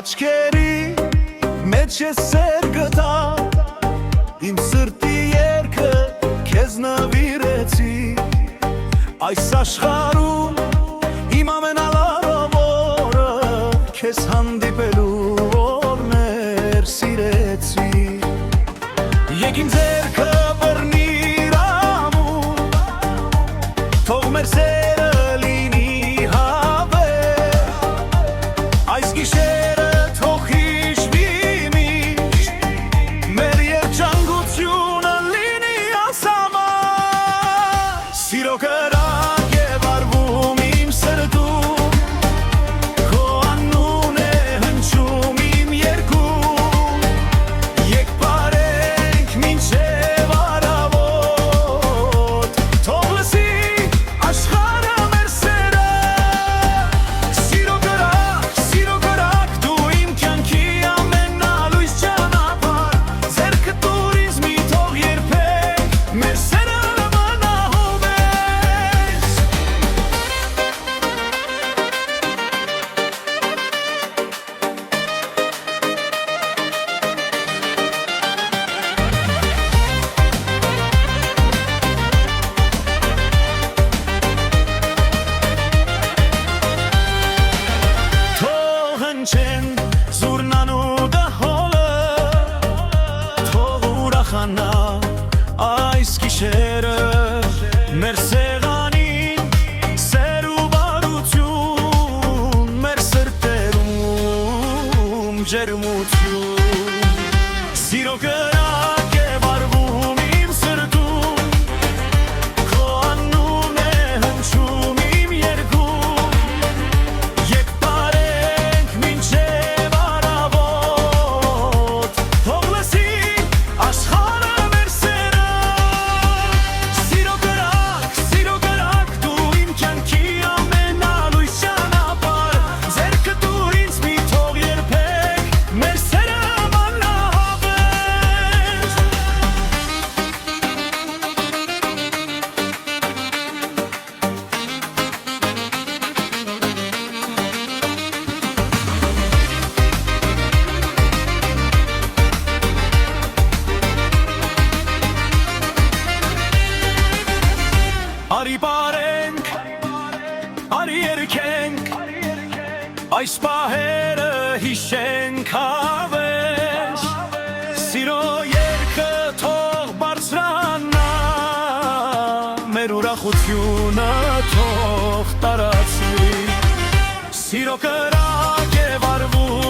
աչքերի մեջ ես սեր գտա իմ սրտի երգը քեզ նվիրեցի այս աշխարհում իմ ամենալավ օրը քեզ հանդիպելու օրներ սիրեցի Եկ իմ ձեռքը բռնիր ամուր թող մեր սերը լինի հավեր այս գիշերը թող հիշվի միշտ մեր երջանկությունը լինի անսահման սիրո կրակ է վառվում իմ սրտում քո անուն է հնչում իմ երգում եկ բարենք մինչև առավոտ թող լսի աշխարհը մեր սերը սիրո կրակ դու իմ կյանքի ամենալույս ճանապարհ ձեռքդ տուր ինձ մի թող երբեք մեր սերը մնա հովես Թող հնչեն զուռնան ու դահոլը թող ուրախանա այս գիշերը մեր սեղանին սեր ու բարություն մեր սրտերում ջերմություն սիրո կրակ է վառվում իմ սրտում քո անուն է հնչում իմ երգում Եկ բարենք մինչև առավոտ թող լսի աշխարհը մեր սերը սիրո կրակ դու իմ կյանքի ամենալույս ճանապարհ ձեռքդ տուր ինձ մի թող երբեք մեր սերը մնա հավես Արի բարենք, արի երգենք, այս պահերը հիշենք հավես Սիրո երգը թող բարձրանա, մեր ուրախությունը թող տարածվի Սիրո կրակ է վառվում